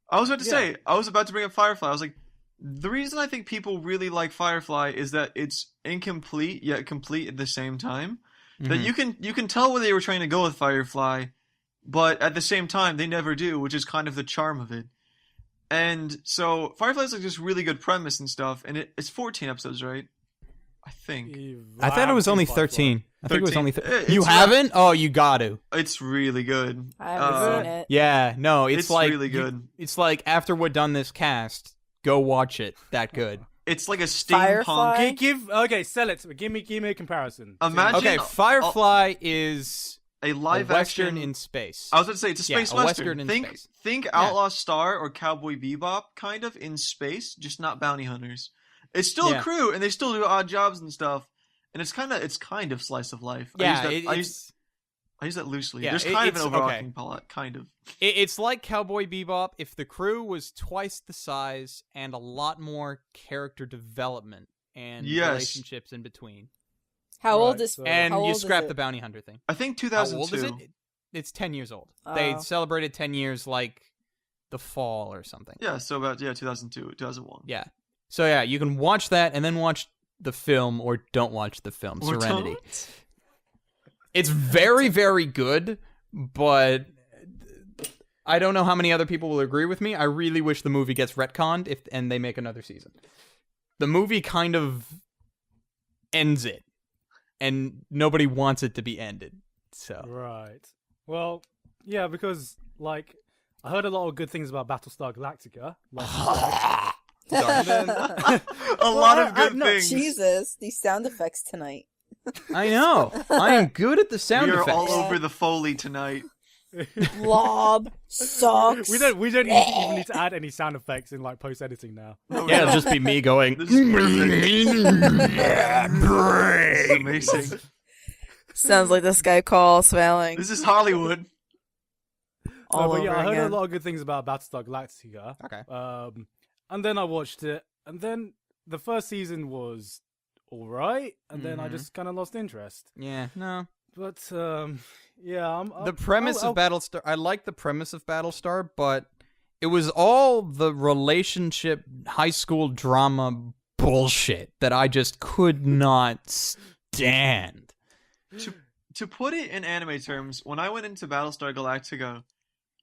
I was about to bring up Firefly. I was like, the reason I think people really like Firefly is that it's incomplete yet complete at the same time. Mm-hmm. That you can tell where they were trying to go with Firefly, but at the same time they never do, which is kind of the charm of it. And so Firefly's like this really good premise and stuff, and it's 14 episodes, right? I think. I thought it was only 13. I think it was only 13. You haven't? Oh, you got to. It's really good. I haven't seen it. Yeah, no, it's like really good. It's like after we're done this cast, go watch it. That good. It's like a Firefly? steampunk. Sell it to me. Give me a comparison. Imagine Okay, Firefly is a live Western action in space. I was going to say it's a space a western. Western in think space. think Outlaw Star or Cowboy Bebop kind of in space, just not bounty hunters. It's still a crew and they still do odd jobs and stuff. And it's kind of slice of life. Yeah, I use that loosely. Yeah, There's kind of an overarching plot, kind of. It's like Cowboy Bebop if the crew was twice the size and a lot more character development and relationships in between. How old is And how you old scrap is the it? bounty hunter thing. I think How 2002. old is it? It's 10 years old. Oh. They celebrated 10 years like the fall or something. Yeah, so about 2002, 2001. Yeah. So yeah, you can watch that and then watch the film or don't watch the film, Or Serenity. don't. It's very, very good, but I don't know how many other people will agree with me. I really wish the movie gets retconned and they make another season. The movie kind of ends it, and nobody wants it to be ended. So Right. Well, yeah, because like I heard a lot of good things about Battlestar Galactica. And then, A lot of good no, things. Jesus, these sound effects tonight. I know. I am good at the sound We are effects. all over the Foley tonight. Blob sucks. we don't even need to add any sound effects in like post editing now. Yeah, it'll just be me going. This is This is amazing. Sounds like the Skype call swelling This is Hollywood. all But over yeah, I heard again. a lot of good things about Battlestar Galactica. Okay. And then I watched it, and then the first season was all right, and then I Mhm. just kind of lost interest. Yeah, no. But yeah, The premise of Battlestar, I like the premise of Battlestar, but it was all the relationship high school drama bullshit that I just could not stand. to put it in anime terms, when I went into Battlestar Galactica,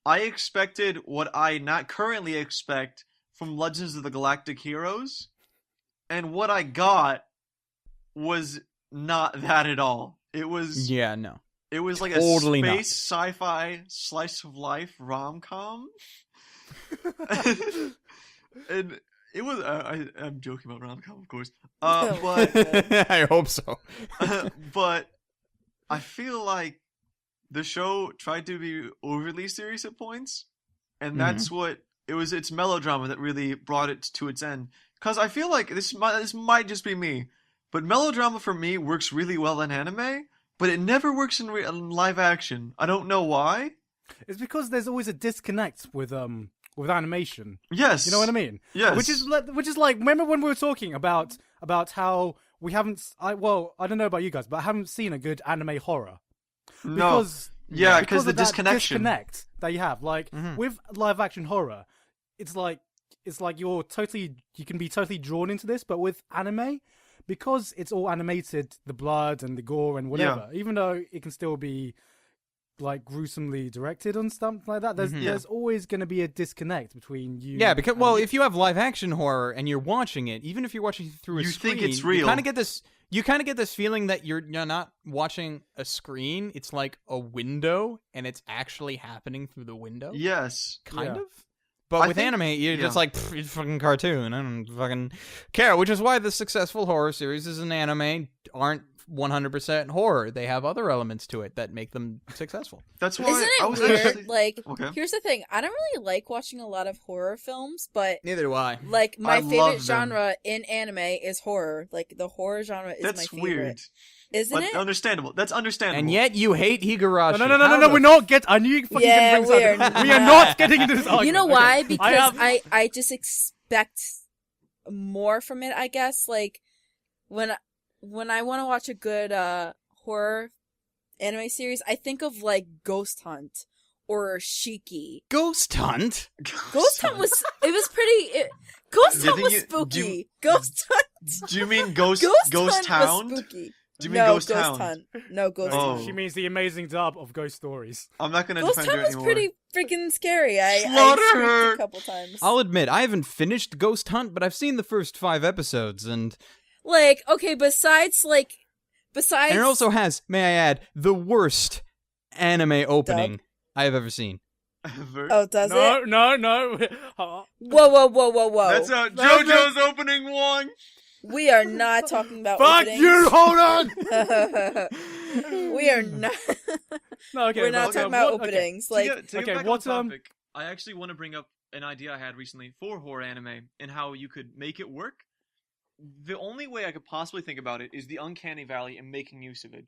I expected what I not currently expect from Legends of the Galactic Heroes, and what I got was not that at all. It was no. It was like Totally a not. space sci-fi slice of life rom-com. And it was I'm joking about rom-com, of course. But I hope so. but I feel like the show tried to be overly serious at points, and that's what it was. It's melodrama that really brought it to its end. Because I feel like this might just be me, but melodrama for me works really well in anime, but it never works in live action. I don't know why. It's because there's always a disconnect with animation. Yes, You know what I mean? Yes, Which is like, remember when we were talking about how we haven't. I don't know about you guys, but I haven't seen a good anime horror. no, Because because the of that disconnection. disconnect that you have. Like with live action horror, it's like you can be totally drawn into this, but with anime, because it's all animated, the blood and the gore and whatever, even though it can still be like gruesomely directed and stuff like that, there's always going to be a disconnect between you. Yeah, because if you have live action horror and you're watching it, even if you're watching it through a You screen, think it's real. You kind of get this feeling that you're not watching a screen. It's like a window, and it's actually happening through the window. Yes, Kind Yeah. of. But I with think- anime, you're just yeah. like, it's a fucking cartoon. I don't fucking care. Which is why the successful horror series in anime aren't 100% horror. They have other elements to it that make them successful. that's why Isn't I it was weird? actually Like, okay. here's the thing. I don't really like watching a lot of horror films, but Neither do I. like I my love favorite them. genre in anime is horror. Like the horror genre is That's my favorite. weird, Isn't but it? understandable. That's understandable. And yet you hate Higurashi. No, How we're the not get. I knew you fucking Yeah, didn't bring we're something. We not. are not getting into this argument. You know Okay. why? Because have- I just expect more from it, I guess. Like when I want to watch a good horror anime series, I think of like Ghost Hunt or Shiki. Ghost Hunt? Ghost Hunt was Ghost Do you Hunt think was you- spooky. Ghost Hunt. Do you mean Ghost Hunt Town? was spooky. Do you mean no, Ghost Town? Hunt. No, Ghost Oh. Hunt. She means the amazing dub of ghost stories. I'm not gonna Ghost defend Hunt you was anymore. pretty freaking scary. I Slaughter screamed her. a couple times. I'll admit, I haven't finished Ghost Hunt, but I've seen the first 5 episodes, and Like, okay, besides it also has, may I add, the worst anime opening I have ever seen. Ever. Oh, does it? No. Whoa. That's JoJo's opening one. We are not talking about Fuck openings. you! Hold on. We are not. No, okay. We're not but, talking about what- okay. openings. To Like, get okay, back what's, on topic, I actually want to bring up an idea I had recently for horror anime and how you could make it work. The only way I could possibly think about it is the uncanny valley and making use of it.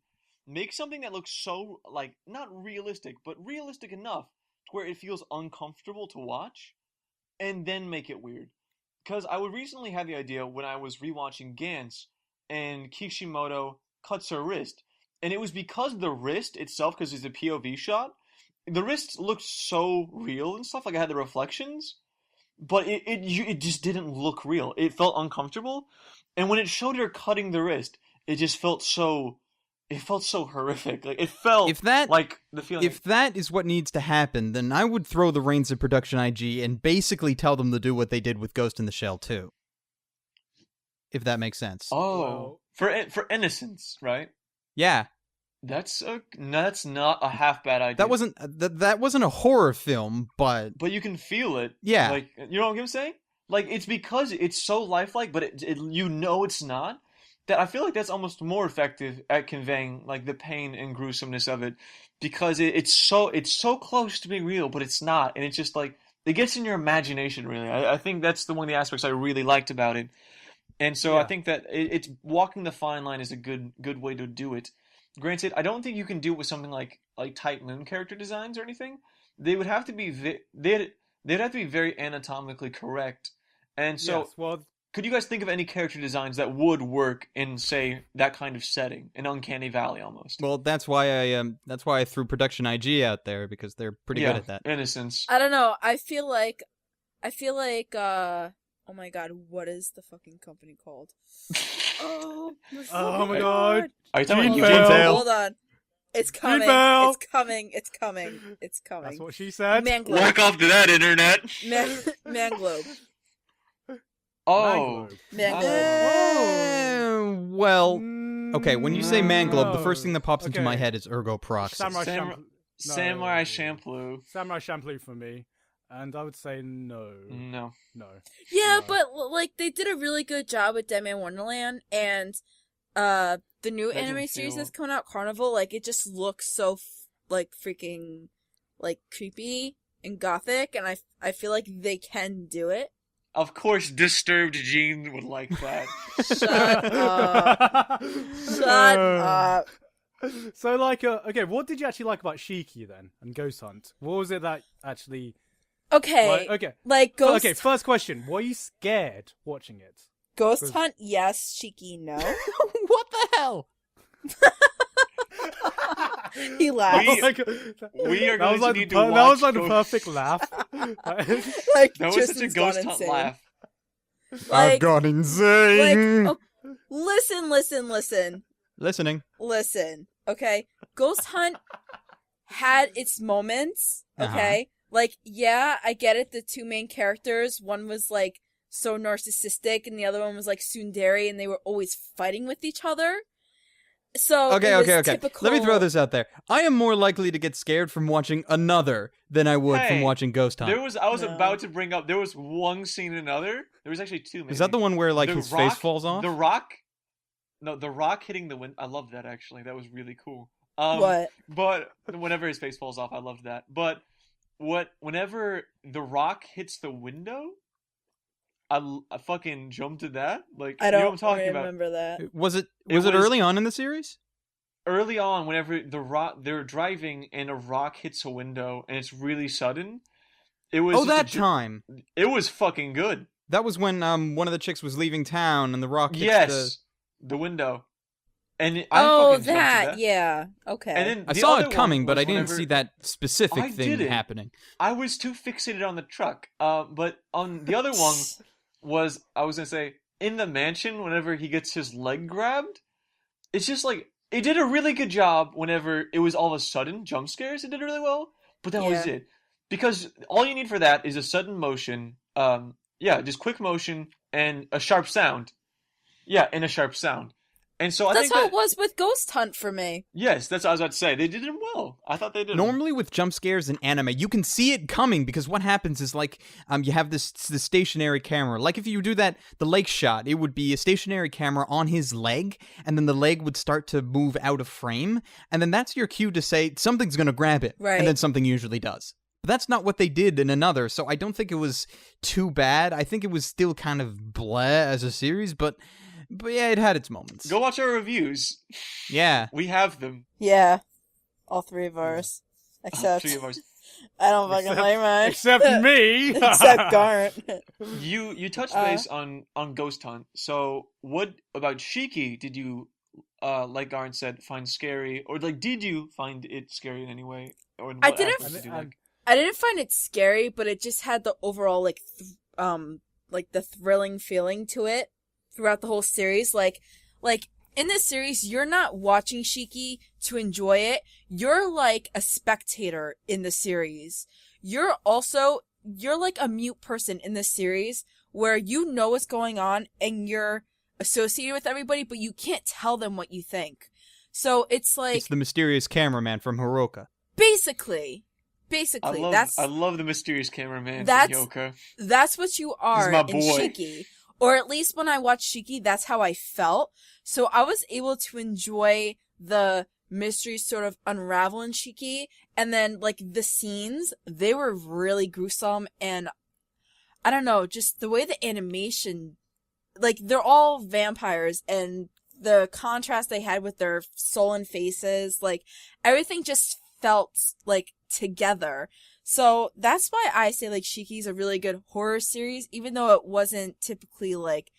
Make something that looks so, like, not realistic, but realistic enough to where it feels uncomfortable to watch, and then make it weird. Because I would recently have the idea when I was rewatching Gantz, and Kishimoto cuts her wrist, and it was because of the wrist itself, because it's a POV shot, the wrist looked so real and stuff, like I had the reflections, but it just didn't look real. It felt uncomfortable, and when it showed her cutting the wrist, it just felt so horrific. Like it felt like the feeling. If that is what needs to happen, then I would throw the reins of production IG and basically tell them to do what they did with Ghost in the Shell too. If that makes sense. Oh, for innocence, right? Yeah. That's not a half bad idea. That wasn't a horror film, but you can feel it. Yeah. Like, you know what I'm saying? Like, it's because it's so lifelike, but it you know it's not, that I feel like that's almost more effective at conveying, like, the pain and gruesomeness of it, because it's so close to being real, but it's not, and it's just, like, it gets in your imagination, really. I think that's one of the aspects I really liked about it. And so I think that it's walking the fine line is a good way to do it. Granted, I don't think you can do it with something like Type Moon character designs or anything. They would have to be they'd have to be very anatomically correct. And so, Yes, well, could you guys think of any character designs that would work in, say, that kind of setting, an uncanny valley almost? well, that's why I threw production IG out there, because they're pretty good at that. Innocence. I don't know. I feel like oh my god, what is the fucking company called? Oh my God. Are you talking Gene about Fail. Fail? Hold on. It's coming. Email. It's coming. It's coming. It's coming. That's what she said. Man globe. Whack off to that internet. Man globe. Oh. Man globe. Well, okay, when you say man globe, the first thing that pops into Okay. my head is ergo proxy. Samurai Champloo. Samurai Champloo for me. And I would say no. No. No. Yeah, No. but like they did a really good job with Dead Man Wonderland, and the new That didn't anime series feel- that's coming out, Carnival. Like it just looks so like freaking like creepy and gothic, and I feel like they can do it. Of course, Disturbed Jean would like that. Shut up. Shut up. So, like, okay, what did you actually like about Shiki then and Ghost Hunt? What was it that actually? Okay. Like Ghost. Okay, first question: were you scared watching it? Ghost Hunt, yes. Shiki, no. What the hell? He laughed. We are That going was like to need the to that watch was like the Ghost- perfect laugh. Like That was such a Tristan's Ghost gone Hunt insane. laugh. Like, gone insane. like, listen. Listening. Okay, Ghost Hunt had its moments. Okay, like yeah, I get it. The two main characters, one was like so narcissistic, and the other one was like tsundere, and they were always fighting with each other. So Okay. Typical... Let me throw this out there. I am more likely to get scared from watching another than I would from Hey, watching Ghost Hunt. I was No. about to bring up. There was one scene in another. There was actually two. Maybe. Is that the one where like The his Rock- face falls off? The Rock. No, the Rock hitting the wind. I love that actually. That was really cool. What? But whenever his face falls off, I loved that. But whenever the Rock hits the window, I fucking jumped at that. Like I you know what don't I'm talking about. remember that. Was it was- early on in the series? Early on, whenever they're driving and a rock hits a window and it's really sudden, it was Oh, just that time. It was fucking good. That was when one of the chicks was leaving town and the rock hits Yes, the window. And I Oh, fucking jumped at that. Yeah. Okay. And then I the saw other it one coming, but was I didn't whenever- see that specific I thing didn't. happening. I was too fixated on the truck. But on the other one was I was gonna say in the mansion whenever he gets his leg grabbed, it's just like it did a really good job whenever it was all of a sudden jump scares. It did really well, but that was Yeah. it. Because all you need for that is a sudden motion. Just quick motion and a sharp sound. Yeah, and a sharp sound. And so I That's think how that, it was with Ghost Hunt for me. yes, that's what I was about to say. They did it well. I thought they did. Normally with jump scares in anime, you can see it coming because what happens is like you have this stationary camera. Like if you do the lake shot, it would be a stationary camera on his leg, and then the leg would start to move out of frame, and then that's your cue to say something's gonna grab it, Right. and then something usually does. But that's not what they did in another, so I don't think it was too bad. I think it was still kind of bleh as a series, but yeah, it had its moments. Go watch our reviews. Yeah. We have them. Yeah. All three of ours. Except Three of ours. I don't fucking like mine. Except me. Except Garnt. You touched base on Ghost Hunt. So what about Shiki did you like Garn said find scary, or like did you find it scary in any way, or in what I didn't aspects did you like? I didn't find it scary, but it just had the overall like the thrilling feeling to it throughout the whole series. Like in this series, you're not watching Shiki to enjoy it. You're like a spectator in the series. You're like a mute person in this series where you know what's going on and you're associated with everybody, but you can't tell them what you think. So it's like It's the mysterious cameraman from Hiroka. basically I love the mysterious cameraman from that's- Yoka. that's what you are my in boy. Shiki. Or at least when I watched Shiki, that's how I felt. So I was able to enjoy the mystery sort of unravel in Shiki. And then, like, the scenes, they were really gruesome. And I don't know, just the way the animation, like, they're all vampires. And the contrast they had with their sullen faces, like, everything just felt, like, together. So that's why I say like Shiki's a really good horror series, even though it wasn't typically like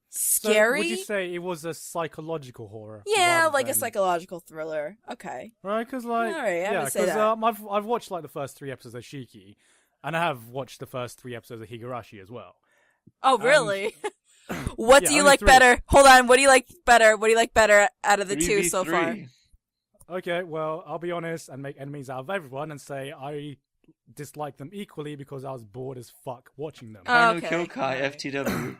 scary. So would you say it was a psychological horror? Yeah, rather like a than- psychological thriller. Okay. Right, because like, Alright, I yeah, would say because that. I've watched like the first 3 episodes of Shiki, and I have watched the first 3 episodes of Higurashi as well. Oh, really? What Yeah, do you only like 3. better? Hold on. What do you like better? What do you like better out of the two so far? Okay, well, I'll be honest and make enemies out of everyone and say I dislike them equally because I was bored as fuck watching them. Oh, no okay. Kyokai, FTW.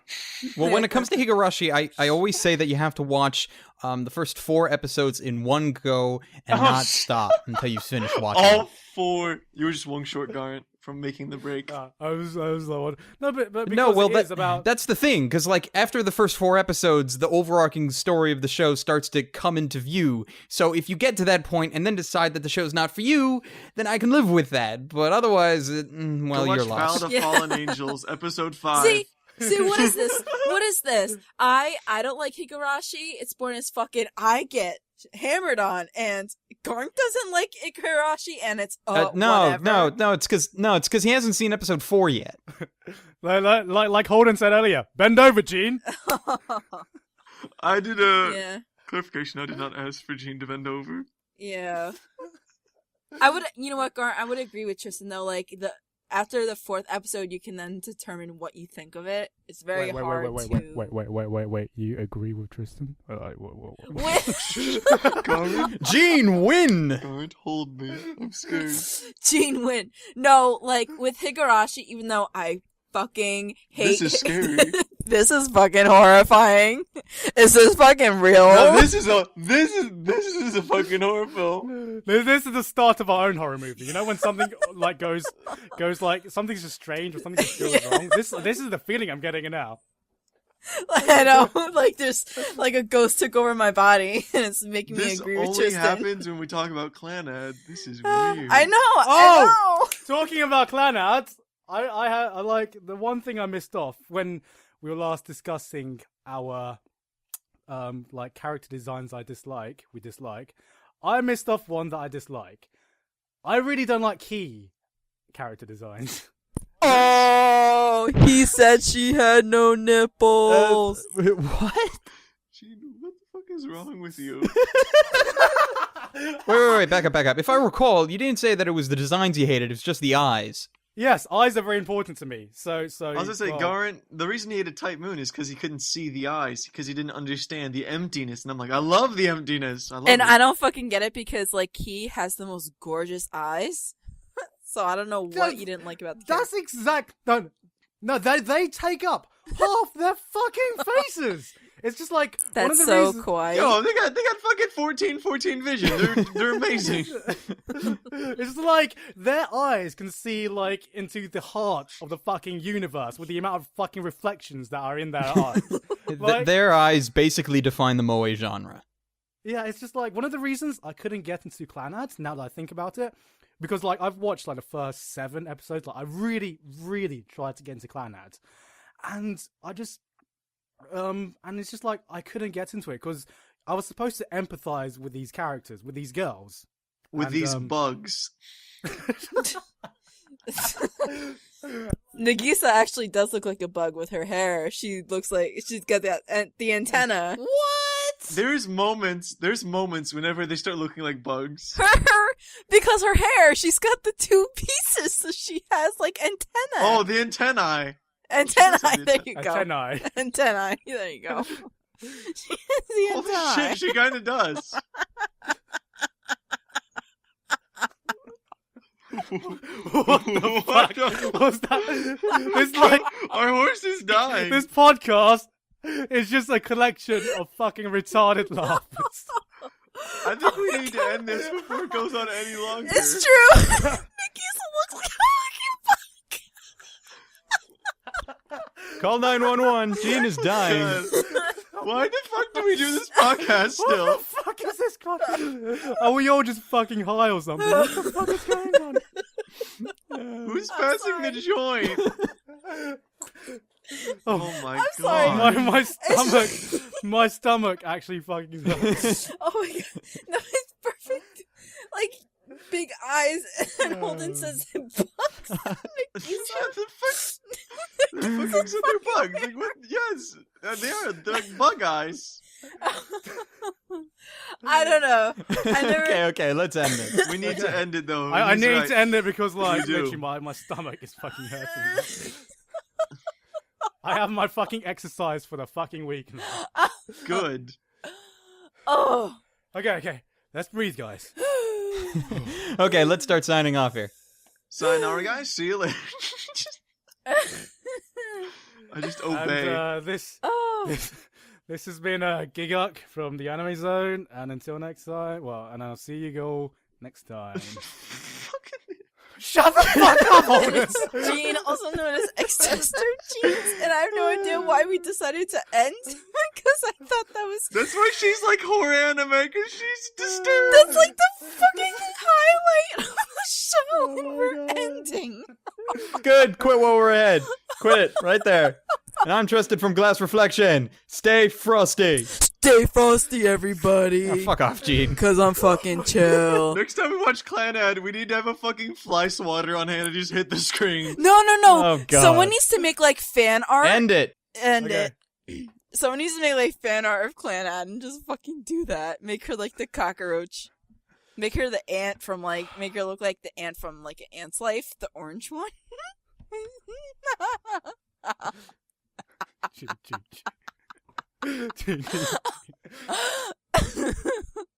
Well, when it comes to Higurashi, I always say that you have to watch the first 4 episodes in one go and not stop until you finish watching. All 4. You were just one short, Garant, from making the break. I was the one. No, but because No, well, it is about... that's the thing, because like after the first 4 episodes, the overarching story of the show starts to come into view. So if you get to that point and then decide that the show's not for you, then I can live with that. But otherwise, well, Go you're watch lost. Ballad of Fallen Angels, episode 5. See, what is this? What is this? I don't like Higurashi. It's born as fucking I get hammered on, and Garnt doesn't like Higurashi, and it's No, whatever. it's because he hasn't seen episode 4 yet. like Holden said earlier, bend over, Jeanne. I did a Yeah. clarification. I did not ask for Jeanne to bend over. Yeah. I would, you know what, Garnt? I would agree with Tristan though. Like after the 4th episode, you can then determine what you think of it. It's very hard to. Wait. You agree with Tristan? Jeanne, win! Garant, hold me. I'm scared. Jeanne win. No, like with Higurashi, even though I fucking hate. This is scary. This is fucking horrifying. Is this fucking real? No, this is a fucking horror film. This is the start of our own horror movie. You know when something like goes like something's just strange or something just feels wrong. This is the feeling I'm getting now. I know, like there's like a ghost took over my body, and it's making me agree with This Tristan. only happens when we talk about Clannad. This is weird. I know. Oh! Talking about Clannad, I like the one thing I missed off when we were last discussing our like character designs we dislike. I missed off one that I dislike. I really don't like Key character designs. Oh, he said she had no nipples. What? Jeanne, what the fuck is wrong with you? Wait, back up. If I recall, you didn't say that it was the designs you hated, it was just the eyes. Yes, eyes are very important to me. So I was gonna say, Garant, the reason he hated Type Moon is because he couldn't see the eyes, because he didn't understand the emptiness. And I'm like, I love the emptiness. I don't fucking get it because like Key has the most gorgeous eyes. So I don't know what you didn't like about the character. That's exact. No, they take up half their fucking faces. It's just like That's one of the so reasons... quiet. Yo, they got fucking 14 vision. They're amazing. It's like their eyes can see like into the heart of the fucking universe with the amount of fucking reflections that are in their eyes. Like, Their eyes basically define the moe genre. yeah, it's just like one of the reasons I couldn't get into Clannad now that I think about it. Because, like, I've watched, like, the first 7 episodes. Like, I really, really tried to get into Clannad. And I just... and it's just, like, I couldn't get into it. Because I was supposed to empathize with these characters, with these girls. With And, these bugs. Nagisa actually does look like a bug with her hair. She looks like she's got the antenna. What? There's moments whenever they start looking like bugs. Because her hair, she's got the 2 pieces, so she has like antenna. Oh, the antennae. Antennae. There you go. Antennae. Antennae. There you go. She has the Holy antennae. shit, she kinda does. What the fuck was that? It's like... Our horse is dying. This podcast is just a collection of fucking retarded laughs. I think we need to end this before it goes on any longer. It's true. Nagisa looks like a fucking bug. Call 911. Jeanne is dying. Why the fuck do we do this podcast still? What the fuck is this podcast? Are we all just fucking high or something? What the fuck is going on? Who's passing the joint? Oh my sorry. god. My stomach actually fucking hurts. Oh my god. No, it's perfect. Like, big eyes, and Holden says bugs. Shut the fuck. The fuck said they're bugs. Like, what? Yes. They are. They're like bug eyes. I don't know. I never... Okay, let's end it. We need to end it though. I He's need right. to end it because, like, We do. literally my stomach is fucking hurting. I have my fucking exercise for the fucking week now. Good. Oh. Okay. Let's breathe, guys. Okay, let's start signing off here. Sayonara, guys. See you later. I just obey. And Oh. this has been Gigguk from the Anime Zone, and until next time, and I'll see you all next time. Shut the fuck up! It's Jeanne, also known as xDisturbedJeans, and I have no idea why we decided to end, because I thought that was... That's why she's like horror anime, because she's disturbed. That's like the fucking highlight of the show, and we're ending. Good. Quit while we're ahead. Quit it right there. And I'm Trusted from Glass Reflection. Stay frosty. Stay frosty, everybody. Oh, fuck off, Gene. Because I'm fucking chill. Next time we watch Clannad, we need to have a fucking fly swatter on hand and just hit the screen. No. Oh, God. Someone needs to make, like, fan art. End it. End Okay. it. Someone needs to make, like, fan art of Clannad and just fucking do that. Make her, like, the cockroach. Make her the ant from, like, make her look like the ant from, like, An Ant's Life, the orange one. Choo, choo, choo.